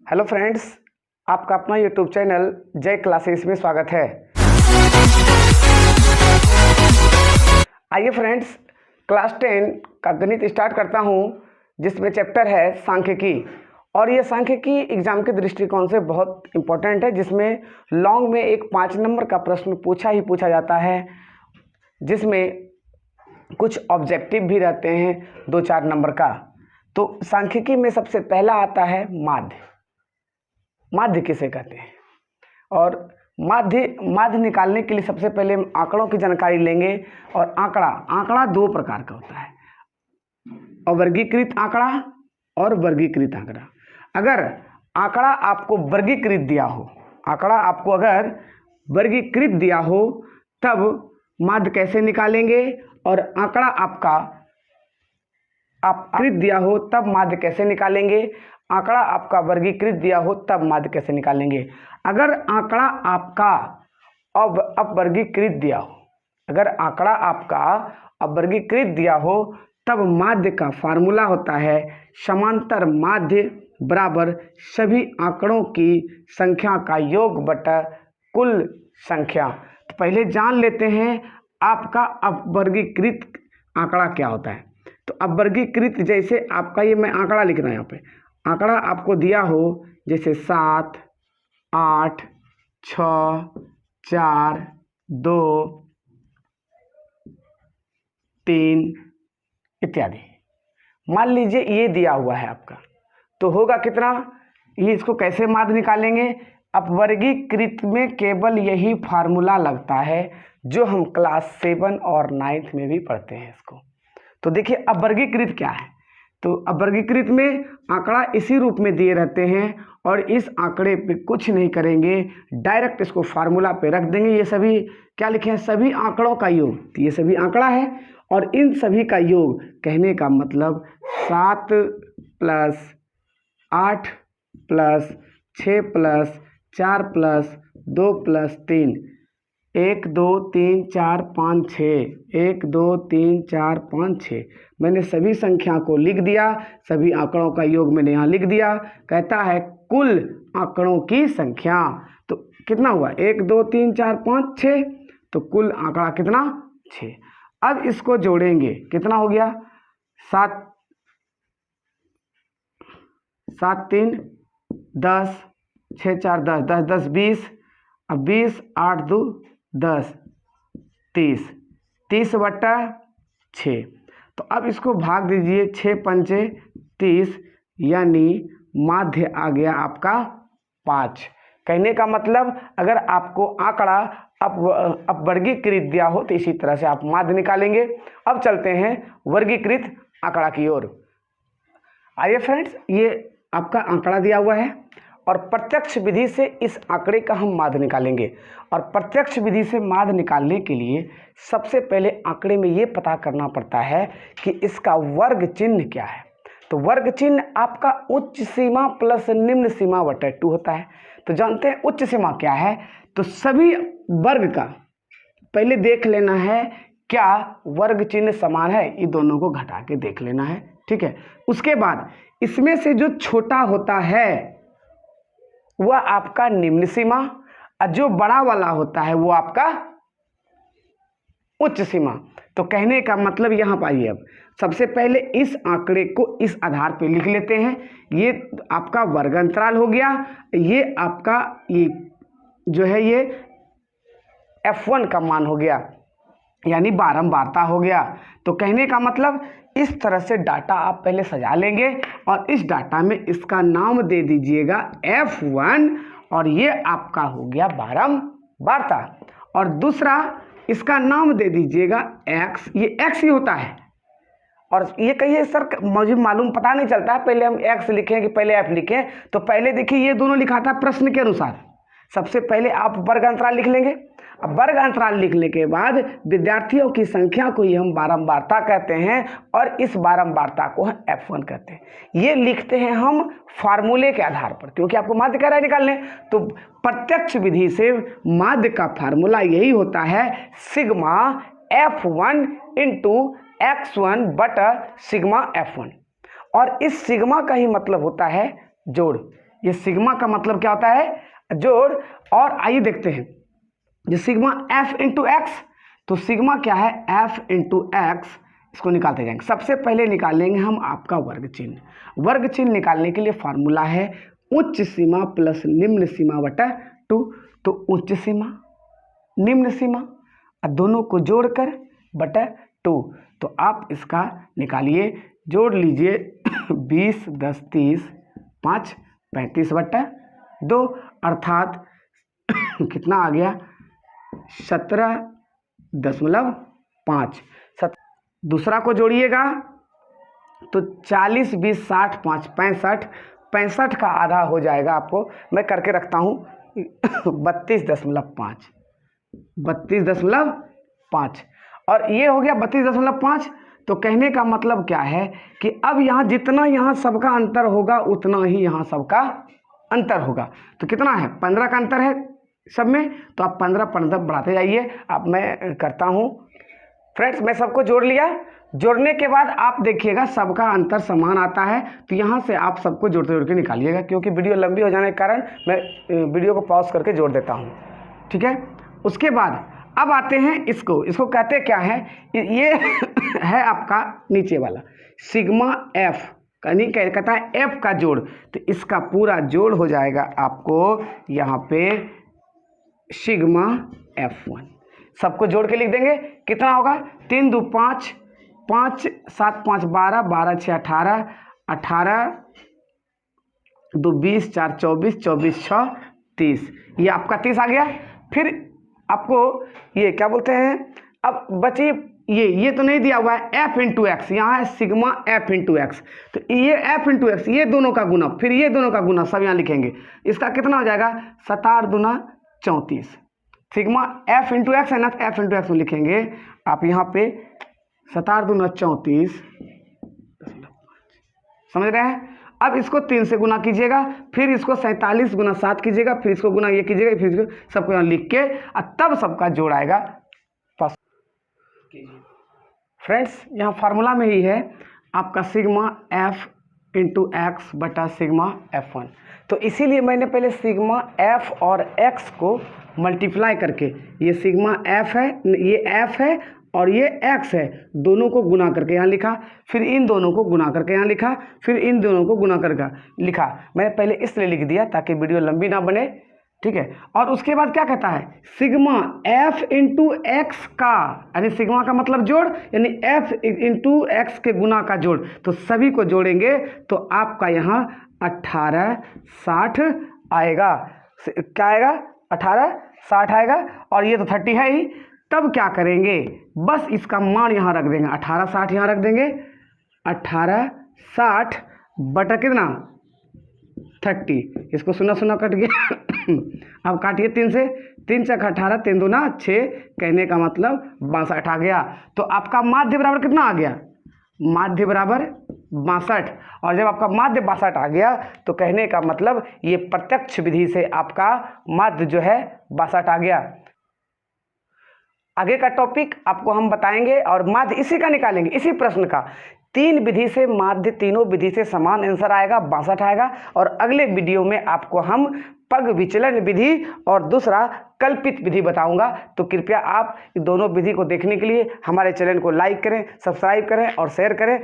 Hello friends, आपका अपना YouTube channel जय क्लासेस में स्वागत है। आइए फ्रेंड्स, क्लास 10 का गणित स्टार्ट करता हूं, जिसमें चैप्टर है सांख्यिकी। और ये सांख्यिकी एग्जाम के दृष्टिकोण से बहुत इम्पोर्टेंट है, जिसमें लॉन्ग में एक 5 नंबर का प्रश्न पूछा जाता है, जिसमें कुछ ऑब्जेक्टिव भी रहते हैं 2-4 नंबर का। तो सांख्यिकी में सबसे पहला आता है माध्य। माध्य किसे कहते हैं? और माध्य निकालने के लिए सबसे पहले हम आंकड़ों की जानकारी लेंगे। और आंकड़ा 2 प्रकार का होता है, अवर्गीकृत आंकड़ा और वर्गीकृत आंकड़ा। अगर आंकड़ा आपको वर्गीकृत दिया हो, आंकड़ा आपको अगर वर्गीकृत दिया हो, तब माध्य कैसे निकालेंगे? और आंकड़ा आपका कृत दिया हो तब माध्य कैसे निकालेंगे? आंकड़ा आपका वर्गीकृत दिया हो तब माध्य कैसे निकालेंगे? अगर आंकड़ा आपका अवर्गीकृत दिया हो, अगर आंकड़ा आपका अवर्गीकृत दिया हो, तब माध्य का फार्मूला होता है समांतर माध्य बराबर सभी आंकड़ों की संख्या का योग बटा कुल संख्या। तो पहले जान लेते हैं आपका अवर्गीकृत आंकड़ा क्या होता है। तो अवर्गीकृत, जैसे आपका ये मैं आंकड़ा लिख रहा हूँ, यहाँ पे आंकड़ा आपको दिया हो जैसे 7, 8, 6, 4, 2, 3 इत्यादि। मान लीजिए ये दिया हुआ है आपका, तो होगा कितना? ये इसको कैसे माध्य निकालेंगे? अपवर्गीकृत में केवल यही फार्मूला लगता है जो हम क्लास 7 और 9th में भी पढ़ते हैं इसको। तो देखिए अवर्गीकृत क्या है। तो अवर्गीकृत में आंकड़ा इसी रूप में दिए रहते हैं और इस आंकड़े पे कुछ नहीं करेंगे, डायरेक्ट इसको फार्मूला पे रख देंगे। ये सभी क्या लिखे हैं? सभी आंकड़ों का योग। तो ये सभी आंकड़ा है और इन सभी का योग, कहने का मतलब 7 + 8 + 6 + 4 + 2 + 3, 1 2 3 4 5 6, 1 2 3 4 5 6। मैंने सभी संख्या को लिख दिया, सभी आंकड़ों का योग मैंने यहाँ लिख दिया। कहता है कुल आंकड़ों की संख्या। तो कितना हुआ? 1 2 3 4 5 6। तो कुल आंकड़ा कितना? 6। अब इसको जोड़ेंगे, कितना हो गया? 7 7 3 10, 6 4 10, 10 10 20। अब 20, 8 2 10, 30, 30 बटा 6। तो अब इसको भाग दीजिए, 6 पंचे 30, यानी माध्य आ गया आपका 5। कहने का मतलब अगर आपको आंकड़ा अपवर्गीकृत दिया हो तो इसी तरह से आप माध्य निकालेंगे। अब चलते हैं वर्गीकृत आंकड़ा की ओर। आइए फ्रेंड्स, ये आपका आंकड़ा दिया हुआ है और प्रत्यक्ष विधि से इस आंकड़े का हम माध्य निकालेंगे। और प्रत्यक्ष विधि से माध्य निकालने के लिए सबसे पहले आंकड़े में ये पता करना पड़ता है कि इसका वर्ग चिन्ह क्या है। तो वर्ग चिन्ह आपका उच्च सीमा प्लस निम्न सीमा बटा 2 होता है। तो जानते हैं उच्च सीमा क्या है? तो सभी वर्ग का पहले देख लेना है क्या वर्ग चिन्ह समान है, ये दोनों को घटा के देख लेना है, ठीक है। उसके बाद इसमें से जो छोटा होता है वह आपका निम्न सीमा, और जो बड़ा वाला होता है वो आपका उच्च सीमा। तो कहने का मतलब यहाँ पाइए, अब सबसे पहले इस आंकड़े को इस आधार पे लिख लेते हैं। ये आपका वर्ग अंतराल हो गया, ये आपका ये जो है ये F1 का मान हो गया, यानी बारंबारता हो गया। तो कहने का मतलब इस तरह से डाटा आप पहले सजा लेंगे और इस डाटा में इसका नाम दे दीजिएगा F1, और ये आपका हो गया बारंबारता। और दूसरा इसका नाम दे दीजिएगा X, ये X ही होता है। और ये कहिए सर मुझे मालूम पता नहीं चलता है, पहले हम X लिखें कि पहले F लिखें? तो पहले देखिए ये दोनों लिखा था प्रश्न के अनुसार। सबसे पहले आप वर्ग अंतराल लिख लेंगे। अब वर्ग अंतराल लिखने के बाद विद्यार्थियों की संख्या को ही हम बारंबारता कहते हैं और इस बारंबारता को हम F1 कहते हैं। ये लिखते हैं हम फार्मूले के आधार पर, क्योंकि आपको माध्य कह रहा है निकालने। तो प्रत्यक्ष विधि से माध्य का फार्मूला यही होता है सिग्मा F1 इंटू X1 बटा सिग्मा F1। और इस सिग्मा का ही मतलब होता है जोड़। ये सिग्मा का मतलब क्या होता है, जोड़। और आइए देखते हैं जो सिग्मा एफ इंटू एक्स, तो सिग्मा क्या है, एफ इंटू एक्स, इसको निकालते जाएंगे। सबसे पहले निकालेंगे हम आपका वर्ग चिन्ह। वर्ग चिन्ह निकालने के लिए फार्मूला है उच्च सीमा प्लस निम्न सीमा बटा 2। तो उच्च सीमा निम्न सीमा और दोनों को जोड़कर बटा 2। तो आप इसका निकालिए, जोड़ लीजिए 20 10 30 5 35 बटा 2 अर्थात कितना आ गया, 17.5। दूसरा को जोड़िएगा तो 40 20 60 5 65, 65 का आधा हो जाएगा आपको, मैं करके रखता हूँ 32.5, 32.5 और ये हो गया 32.5। तो कहने का मतलब क्या है कि अब यहाँ जितना यहाँ सबका अंतर होगा उतना ही यहाँ सबका अंतर होगा। तो कितना है, 15 का अंतर है सब में, तो आप 15 बढ़ाते जाइए। अब मैं करता हूँ फ्रेंड्स, मैं सबको जोड़ लिया। जोड़ने के बाद आप देखिएगा सबका अंतर समान आता है, तो यहाँ से आप सबको जोड़ते जोड़ के निकालिएगा, क्योंकि वीडियो लंबी हो जाने के कारण मैं वीडियो को पॉज करके जोड़ देता हूँ, ठीक है। उसके बाद अब आते हैं इसको कहते क्या है, ये है आपका नीचे वाला सिग्मा एफ, नहीं कहता है एफ का जोड़, तो इसका पूरा जोड़ हो जाएगा आपको यहाँ पे सिग्मा F1। सबको जोड़ के लिख देंगे, कितना होगा, 3 2 5, 5 7 5 12, 12 6 18, 18 2 20, 4 24, 24 6 30, ये आपका 30 आ गया। फिर आपको ये क्या बोलते हैं, अब बची ये तो नहीं दिया हुआ है एफ इंटू एक्स, यहाँ है सिग्मा एफ इंटू एक्स, तो ये एफ इंटू एक्स, ये दोनों का गुना, फिर ये दोनों का गुना, सब यहाँ लिखेंगे। इसका कितना हो जाएगा, 17 दूना 34, सिग्मा एफ इंटू एक्स है ना, एफ इंटू एक्स में लिखेंगे आप यहाँ पे 17 दूना 34, समझ रहे हैं। अब इसको 3 से गुना कीजिएगा, फिर इसको 47 गुना 7 कीजिएगा, फिर इसको गुना ये कीजिएगा, फिर इसको सबको यहाँ लिख के और तब सबका जोड़ आएगा। फ्रेंड्स यहाँ फार्मूला में ही है आपका सिग्मा एफ इंटू एक्स बटा सिग्मा F1। तो इसीलिए मैंने पहले सिग्मा एफ और एक्स को मल्टीप्लाई करके, ये सिग्मा एफ है, ये एफ है और ये एक्स है, दोनों को गुना करके यहाँ लिखा, फिर इन दोनों को गुना करके यहाँ लिखा, फिर इन दोनों को गुना करके लिखा। मैंने पहले इसलिए लिख दिया ताकि वीडियो लंबी ना बने, ठीक है। और उसके बाद क्या कहता है, सिग्मा एफ इंटू एक्स का, यानी सिग्मा का मतलब जोड़, यानी एफ इंटू एक्स के गुना का जोड़, तो सभी को जोड़ेंगे तो आपका यहाँ 1860 आएगा। क्या आएगा, 1860 आएगा, और ये तो 30 है ही। तब क्या करेंगे, बस इसका मान यहाँ रख देंगे, 1860 यहाँ रख देंगे, 1860 बटा कितना 30, इसको सुना सुना कट गया अब काटिए 3 से, 3 चक 18, 3 दूना 6, कहने का मतलब 62 आ गया। तो आपका माध्य बराबर कितना आ गया, माध्य बराबर 62। और जब आपका माध्य 62 आ गया तो कहने का मतलब ये प्रत्यक्ष विधि से आपका माध्य जो है 62 आ गया। आगे का टॉपिक आपको हम बताएंगे और माध्य इसी का निकालेंगे, इसी प्रश्न का। 3 विधि से माध्य, तीनों विधि से समान आंसर आएगा, 62 आएगा। और अगले वीडियो में आपको हम पग विचलन विधि और दूसरा कल्पित विधि बताऊंगा। तो कृपया आप दोनों विधि को देखने के लिए हमारे चैनल को लाइक करें, सब्सक्राइब करें और शेयर करें।